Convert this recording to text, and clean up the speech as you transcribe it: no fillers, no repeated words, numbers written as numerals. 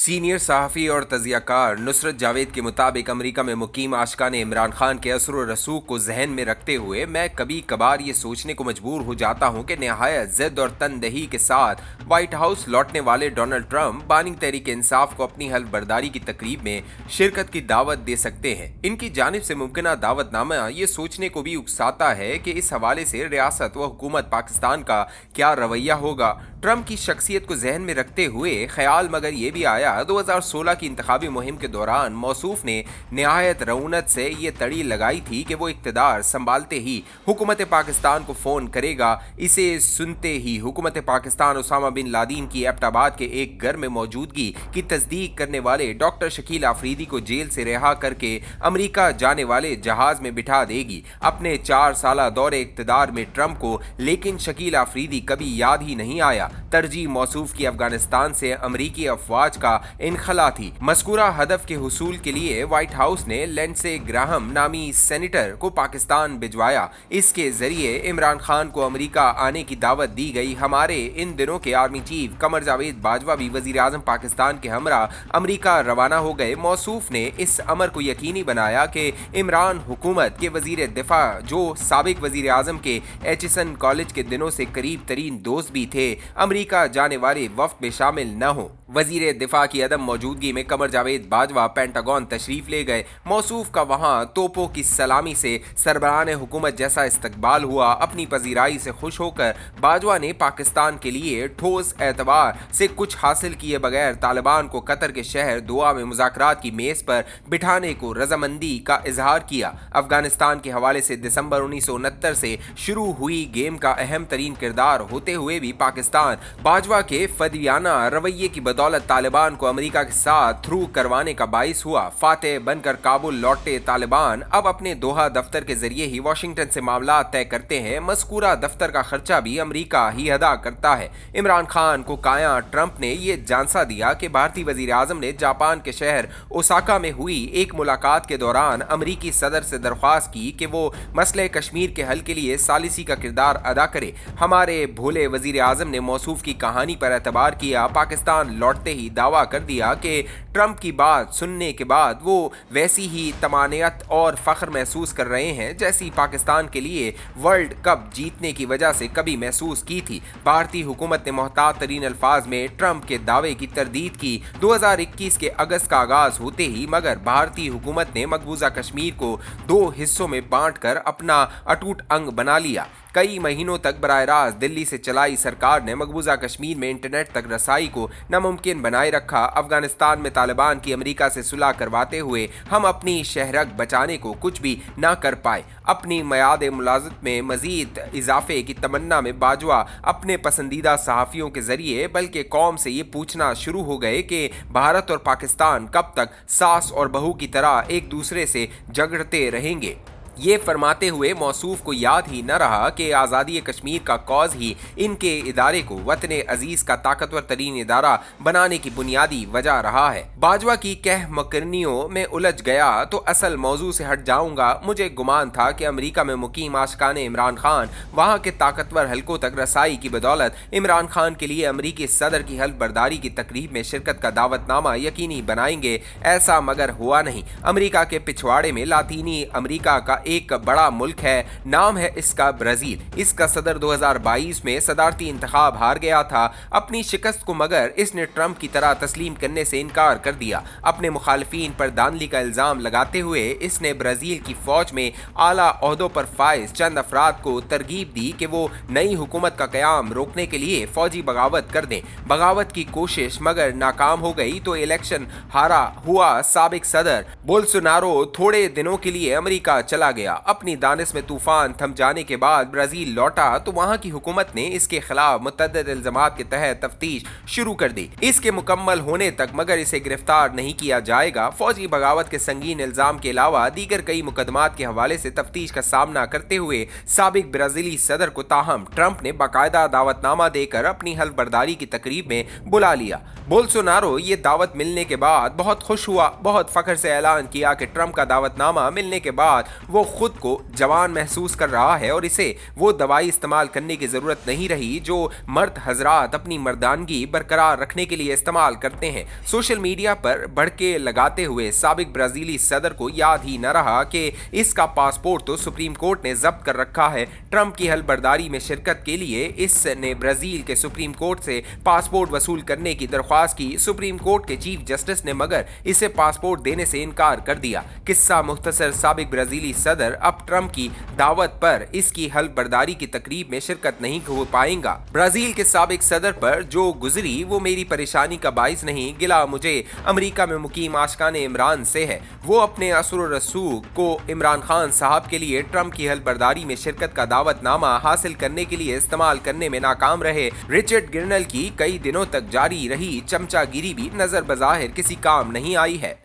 Senior सहाफ़ी और तज़ियाकार नुसरत जावेद के मुताबिक अमेरिका में मुकीम आशिकान इमरान खान के असर व रसूख को जहन में रखते हुए मैं कभी कभार ये सोचने को मजबूर हो जाता हूँ कि नहायत ज़िद और तनदही के साथ वाइट हाउस लौटने वाले डोनाल्ड ट्रंप बानी तहरीक इंसाफ को अपनी हल्फ बर्दारी की तकरीब में शिरकत की दावत दे सकते हैं। इनकी जानिब से मुमकिन दावतनामा ये सोचने को भी उकसाता है कि इस हवाले से रियासत व हुकूमत पाकिस्तान का क्या रवैया होगा। ट्रंप की शख्सियत को जहन में रखते हुए ख्याल मगर ये भी आया 2016 की इंतखाबी मुहिम के दौरान मौसूफ ने नहायत रऊनत से ये तड़ी लगाई थी कि वो इक़्तिदार संभालते ही हुकूमत पाकिस्तान को फ़ोन करेगा। इसे सुनते ही हुकूमत पाकिस्तान उसामा बिन लादेन की एबटाबाद के एक घर में मौजूदगी की तस्दीक करने वाले डॉक्टर शकील आफरीदी को जेल से रिहा करके अमरीका जाने वाले जहाज में बिठा देगी। अपने 4 साला दौरे इक़्तिदार में ट्रंप को लेकिन शकील आफरीदी कभी याद ही नहीं आया। तरजीह मौसूफ की अफगानिस्तान से अमरीकी अफवाज का इनखला थी। मज़कूरा हदफ के हुसूल के लिए व्हाइट हाउस ने लिंडसे ग्राहम नामी सेनेटर को पाकिस्तान भिजवाया। इसके जरिए इमरान खान को अमरीका आने की दावत दी गई। हमारे इन दिनों के आर्मी चीफ कमर जावेद बाजवा भी वजीर आजम पाकिस्तान के हमरा अमरीका रवाना हो गए। मौसूफ ने इस अमर को यकीनी बनाया कि इमरान हुकूमत के वजीर दिफा जो साबिक वजीर आजम के एचिसन कॉलेज के दिनों से करीब तरीन दोस्त भी थे अमरीका जाने वाले वफ्द में शामिल न हो। वजीर दिफा की अदम मौजूदगी में कमर जावेद बाजवा पेंटागन तशरीफ ले गए। मौसूफ का वहाँ तोपों की सलामी से सरबराह हुकूमत जैसा इस्तकबाल हुआ। अपनी पजीराई से खुश होकर बाजवा ने पाकिस्तान के लिए ठोस एतबार से कुछ हासिल किए बगैर तालिबान को कतर के शहर दुआ में मुज़ाकरात की मेज़ पर बिठाने को रजामंदी का इजहार किया। अफगानिस्तान के हवाले से दिसंबर 1969 से शुरू हुई गेम का अहम तरीन किरदार होते हुए भी पाकिस्तान बाजवा के फदियाना रवैये की बदौलत तालिबान को अमेरिका के साथ थ्रू करवाने का बाइस हुआ। फातेह बनकर काबुल लौटे तालिबान अब अपने दोहा दफ्तर के जरिए ही वाशिंगटन से मामला तय करते हैं। मज़कूरा दफ्तर का खर्चा भी अमेरिका ही अदा करता है। इमरान खान को काया ट्रंप ने यह जानसा दिया कि भारतीय वजीर आजम ने जापान के शहर ओसाका में हुई एक मुलाकात के दौरान अमरीकी सदर से दरख्वास्त की कि वो मसले कश्मीर के हल के लिए सालिसी का किरदार अदा करे। हमारे भोले वजीर आजम ने मौसूफ की कहानी पर एतबार किया। पाकिस्तान लौटते ही दावा कर दिया कि ट्रंप की बात सुनने के बाद वो वैसी ही तमानियत और फख्र महसूस कर रहे हैं जैसी पाकिस्तान के लिए वर्ल्ड कप जीतने की वजह से कभी महसूस की थी। भारतीय हुकूमत ने मोहतात तरीन अल्फाज में ट्रंप के दावे की तरदीद की। 2021 के अगस्त का आगाज होते ही मगर भारतीय हुकूमत ने मकबूजा कश्मीर को 2 हिस्सों में बांट कर अपना अटूट अंग बना लिया। कई महीनों तक बराह रास्त दिल्ली से चलाई सरकार ने मकबूजा कश्मीर में इंटरनेट तक रसाई को नामुमकिन बनाए रखा। अफगानिस्तान में तालिबान की अमेरिका से सुलह करवाते हुए हम अपनी शहरक बचाने को कुछ भी ना कर पाए। अपनी मयाद मुलाजमत में मजीद इजाफे की तमन्ना में बाजवा अपने पसंदीदा सहाफ़ियों के जरिए बल्कि कौम से ये पूछना शुरू हो गए कि भारत और पाकिस्तान कब तक सास और बहू की तरह एक दूसरे से झगड़ते रहेंगे। ये फरमाते हुए मौसूफ को याद ही न रहा कि आज़ादी कश्मीर का कॉज ही इनके इदारे को वतन अजीज का ताकतवर तरीन इदारा बनाने की बुनियादी वजह रहा है। बाजवा की कह मकरनियों में उलझ गया तो असल मौजू से हट जाऊंगा। मुझे गुमान था कि अमरीका में मुकीम आशिकान इमरान खान वहाँ के ताकतवर हलकों तक रसाई की बदौलत इमरान खान के लिए अमरीकी सदर की हल्फ बर्दारी की तकरीब में शिरकत का दावतनामा यकीनी बनाएंगे। ऐसा मगर हुआ नहीं। अमरीका के पिछवाड़े में लातीनी अमरीका का एक बड़ा मुल्क है, नाम है इसका ब्राजील। इसका सदर 2022 में सदारती इंतखाब हार गया था। अपनी शिकस्त को मगर इसने ट्रंप की तरह तस्लीम करने से इनकार कर दिया। अपने मुखालिफिन पर धांधली का इल्जाम लगाते हुए इसने ब्राजील की फौज में आला ओहदों पर फाइज चंद अफराद को तरगीब दी कि वो नई हुकूमत का कयाम रोकने के लिए फौजी बगावत कर दें। बगावत की कोशिश मगर नाकाम हो गई तो इलेक्शन हारा हुआ साबिक सदर बोल्सोनारो थोड़े दिनों के लिए अमरीका चला गया। अपनी दानिश में तूफान थम जाने के बाद ब्राजील लौटा तो वहां की हुकूमत ने इसके खिलाफ मुतअद्दिद इल्जामात के तहत तफ्तीश शुरू कर दी। इसके मुकम्मल होने तक मगर इसे गिरफ्तार नहीं किया जाएगा। फौजी बगावत के संगीन इल्जाम के अलावा दीगर कई मुकदमात के हवाले से तफ्तीश का सामना करते हुए साबिक ब्राजीली सदर को ताहम ट्रंप ने बाकायदा दावतनामा देकर अपनी हल्फ बर्दारी की तकरीब में बुला लिया। बोल्सोनारो ये दावत मिलने के बाद बहुत खुश हुआ। बहुत फख्र से ऐलान किया कि ट्रंप का दावतनामा मिलने के बाद वो खुद को जवान महसूस कर रहा है और इसे वो दवाई इस्तेमाल करने की जरूरत नहीं रही जो मर्द हजरात अपनी मर्दानगी बरकरार रखने के लिए इस्तेमाल करते हैं। सोशल मीडिया पर भड़के लगाते हुए साबिक ब्राजीली सदर को याद ही न रहा कि इसका पासपोर्ट तो सुप्रीम कोर्ट ने जब्त कर रखा है। ट्रंप की हलबर्दारी में शिरकत के लिए इसने ब्राजील के सुप्रीम कोर्ट से पासपोर्ट वसूल करने की दरख्वास्त की। सुप्रीम कोर्ट के चीफ जस्टिस ने मगर इसे पासपोर्ट देने से इनकार कर दिया। किस्सा मुख्तसर, साबिक ब्राजीली सदर अब ट्रंप की दावत पर इसकी हलबर्दारी की तकरीब में शिरकत नहीं हो पाएगा। ब्राजील के साबिक सदर पर जो गुजरी वो मेरी परेशानी का बाइस नहीं, गिला मुझे अमेरिका में मुकीम आशिकाने इमरान से है। वो अपने असर रसूख को इमरान खान साहब के लिए ट्रंप की हलबर्दारी में शिरकत का दावतनामा हासिल करने के लिए इस्तेमाल करने में नाकाम रहे। रिचर्ड गिरनल की कई दिनों तक जारी रही चमचागिरी भी नजर बज़ाहिर किसी काम नहीं आई है।